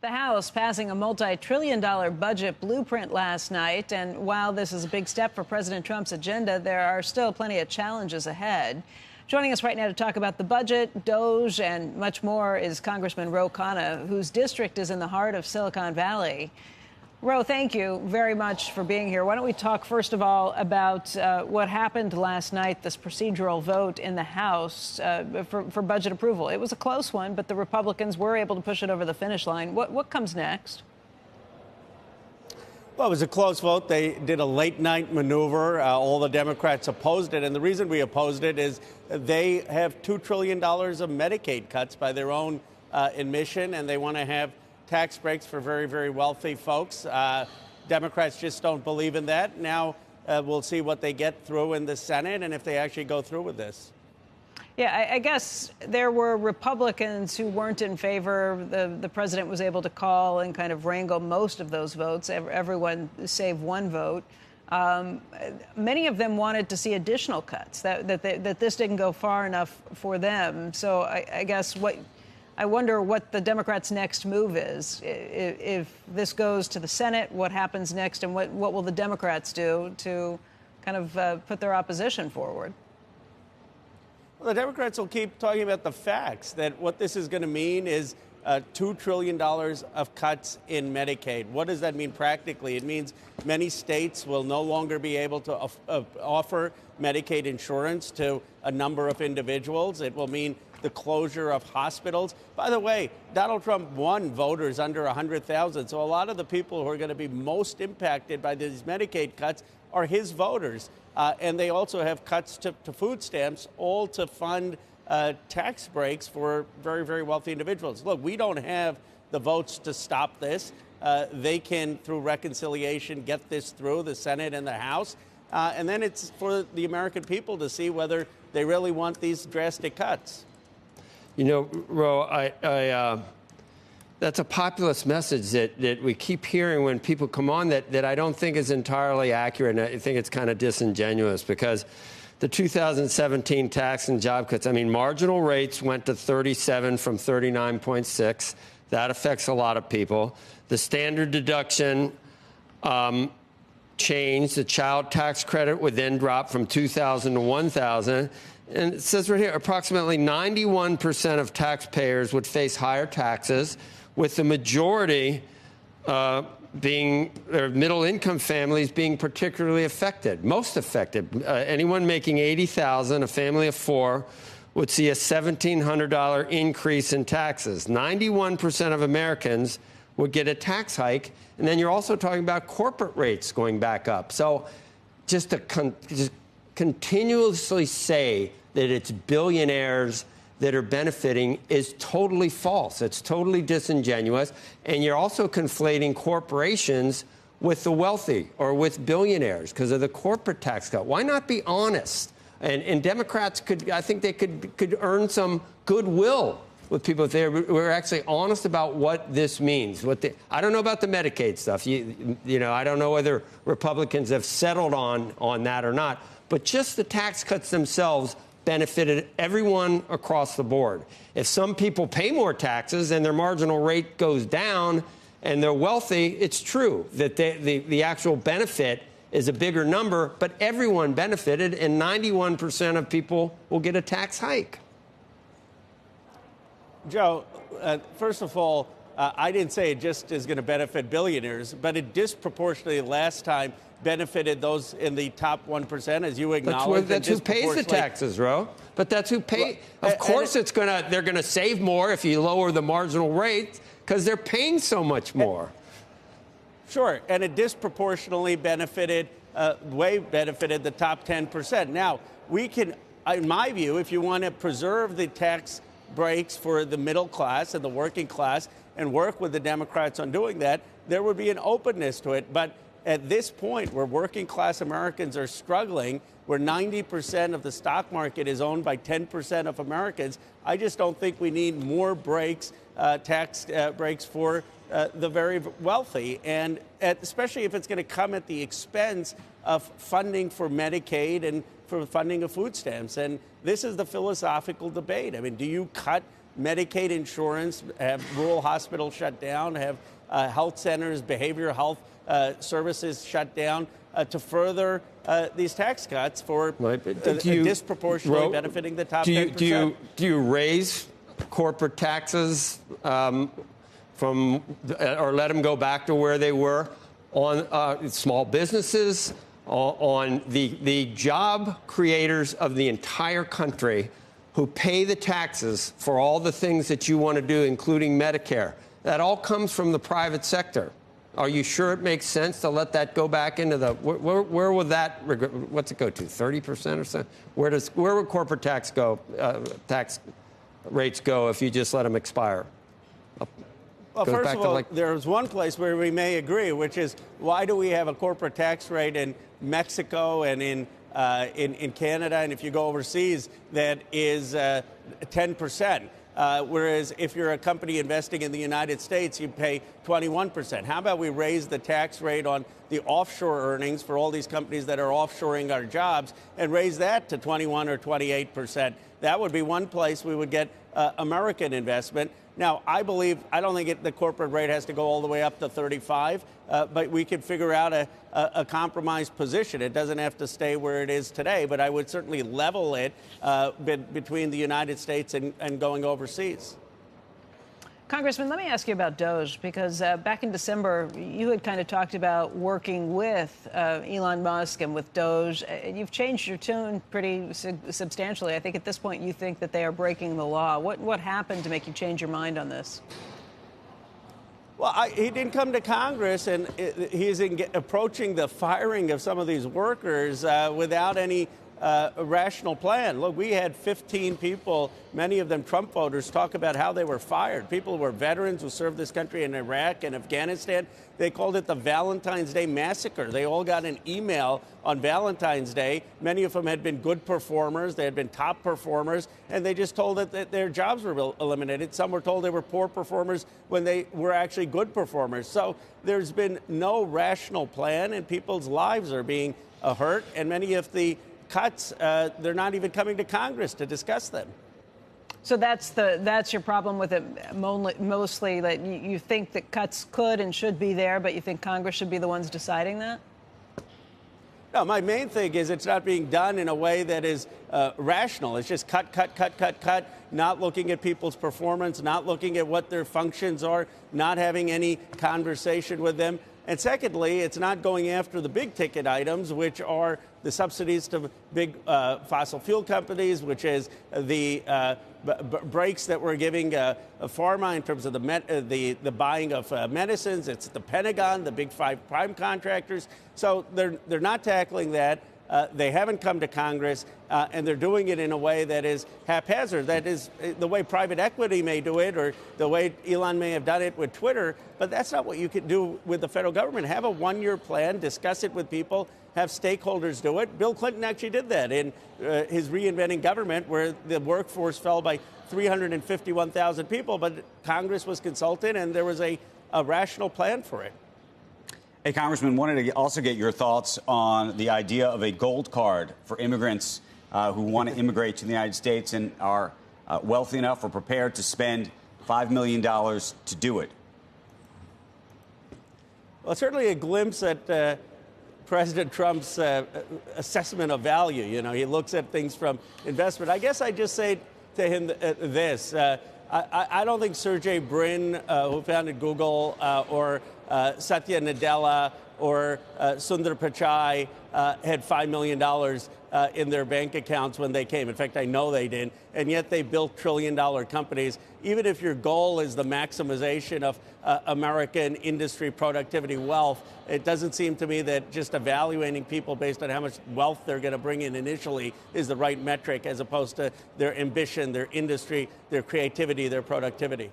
The House passing a multi-trillion-dollar budget blueprint last night. And while this is a big step for President Trump's agenda, there are still plenty of challenges ahead. Joining us right now to talk about the budget, DOGE, and much more is Congressman Khanna, whose district is in the heart of Silicon Valley. Ro, thank you very much for being here. Why don't we talk, first of all, about what happened last night, this procedural vote in the House for budget approval. It was a close one, but the Republicans were able to push it over the finish line. What comes next? Well, it was a close vote. They did a late-night maneuver. All the Democrats opposed it. And the reason we opposed it is they have $2 trillion of Medicaid cuts by their own admission, and they want to have tax breaks for very, very wealthy folks. Democrats just don't believe in that. Now we'll see what they get through in the Senate and if they actually go through with this. Yeah, I guess there were Republicans who weren't in favor. The president was able to call and kind of wrangle most of those votes, everyone save one vote. Many of them wanted to see additional cuts, that this didn't go far enough for them. So I guess I wonder what the Democrats' next move is. If this goes to the Senate, what happens next, and what will the Democrats do to kind of put their opposition forward? Well, the Democrats will keep talking about the facts, that what this is going to mean is $2 trillion of cuts in Medicaid. What does that mean practically? It means many states will no longer be able to offer Medicaid insurance to a number of individuals. It will mean the closure of hospitals. By the way, Donald Trump won voters under 100,000. So a lot of the people who are going to be most impacted by these Medicaid cuts are his voters. And they also have cuts to food stamps, all to fund tax breaks for very, very wealthy individuals. Look, we don't have the votes to stop this. They can, through reconciliation, get this through the Senate and the House. And then it's for the American people to see whether they really want these drastic cuts. You know, Ro, that's a populist message that we keep hearing when people come on that I don't think is entirely accurate, and I think it's kind of disingenuous because the 2017 tax and job cuts, I mean, marginal rates went to 37 from 39.6. That affects a lot of people. The standard deduction changed. The child tax credit would then drop from $2,000 to $1,000. And it says right here, approximately 91% of taxpayers would face higher taxes, with the majority being middle-income families being particularly affected, most affected. Anyone making $80,000, a family of four, would see a $1,700 increase in taxes. 91% of Americans would get a tax hike, and then you're also talking about corporate rates going back up. So just to continuously say that it's billionaires that are benefiting is totally false. It's totally disingenuous. And you're also conflating corporations with the wealthy or with billionaires because of the corporate tax cut. Why not be honest? And Democrats I think they could earn some goodwill with people if they were actually honest about what this means. I don't know about the Medicaid stuff. You know, I don't know whether Republicans have settled on that or not. But just the tax cuts themselves benefited everyone across the board. If some people pay more taxes and their marginal rate goes down and they're wealthy, it's true that the actual benefit is a bigger number, but everyone benefited, and 91% of people will get a tax hike. Joe, first of all, I didn't say it just is going to benefit billionaires, but it disproportionately last time benefited those in the top 1%, as you acknowledged. That's who pays the taxes, Ro. But that's who pays. Of course, they're going to save more if you lower the marginal rate because they're paying so much more. Sure, and it disproportionately benefited the top 10%. Now, we can, in my view, if you want to preserve the tax breaks for the middle class and the working class and work with the Democrats on doing that, there would be an openness to it. But at this point, where working class Americans are struggling, where 90% of the stock market is owned by 10% of Americans, I just don't think we need more breaks, tax breaks for the very wealthy, and especially if it's going to come at the expense of funding for Medicaid and for funding of food stamps. And this is the philosophical debate. I mean, do you cut Medicaid insurance, have rural hospitals shut down, have health centers, behavioral health services shut down to further these tax cuts for disproportionately benefiting the top 10%. Do you raise corporate taxes or let them go back to where they were on small businesses, on the job creators of the entire country who pay the taxes for all the things that you want to do, including Medicare? That all comes from the private sector. Are you sure it makes sense to let that go back into the, where will that, what's it go to, 30% or so? Where would corporate tax rates go if you just let them expire? Well, first of all, there's one place where we may agree, which is why do we have a corporate tax rate in Mexico and in Canada, and if you go overseas, that is 10%. Whereas if you're a company investing in the United States, you pay 21%. How about we raise the tax rate on the offshore earnings for all these companies that are offshoring our jobs and raise that to 21 or 28%? That would be one place we would get American investment. Now, I don't think the corporate rate has to go all the way up to 35, but we could figure out a compromise position. It doesn't have to stay where it is today, but I would certainly level it between the United States and going overseas. Congressman, let me ask you about DOGE, because back in December, you had kind of talked about working with Elon Musk and with DOGE. You've changed your tune pretty substantially. I think at this point you think that they are breaking the law. What happened to make you change your mind on this? Well, he didn't come to Congress, and he's approaching the firing of some of these workers without any rational plan. Look, we had 15 people, many of them Trump voters, talk about how they were fired. People who were veterans who served this country in Iraq and Afghanistan. They called it the Valentine's Day Massacre. They all got an email on Valentine's Day. Many of them had been good performers. They had been top performers, and they just told that their jobs were eliminated. Some were told they were poor performers when they were actually good performers. So there's been no rational plan, and people's lives are being hurt, and many of the cuts, they're not even coming to Congress to discuss them. So that's your problem with it, mostly that you think that cuts could and should be there, but you think Congress should be the ones deciding that? No, my main thing is it's not being done in a way that is rational. It's just cut, not looking at people's performance, not looking at what their functions are, not having any conversation with them. And secondly, it's not going after the big ticket items, which are the subsidies to big fossil fuel companies, which is the breaks that we're giving pharma in terms of the buying of medicines. It's the Pentagon, the big five prime contractors. So they're not tackling that. They haven't come to Congress, and they're doing it in a way that is haphazard. That is the way private equity may do it, or the way Elon may have done it with Twitter. But that's not what you can do with the federal government. Have a one-year plan, discuss it with people, have stakeholders do it. Bill Clinton actually did that in his Reinventing Government, where the workforce fell by 351,000 people. But Congress was consulted, and there was a rational plan for it. Hey, Congressman, wanted to also get your thoughts on the idea of a gold card for immigrants who want to immigrate to the United States and are wealthy enough or prepared to spend $5 million to do it. Well, certainly a glimpse at President Trump's assessment of value. You know, he looks at things from investment. I guess I just say to him this. I don't think Sergey Brin, who founded Google, or Satya Nadella or Sundar Pichai had $5 million in their bank accounts when they came. In fact, I know they didn't. And yet they built trillion-dollar companies. Even if your goal is the maximization of American industry productivity wealth, it doesn't seem to me that just evaluating people based on how much wealth they're going to bring in initially is the right metric, as opposed to their ambition, their industry, their creativity, their productivity.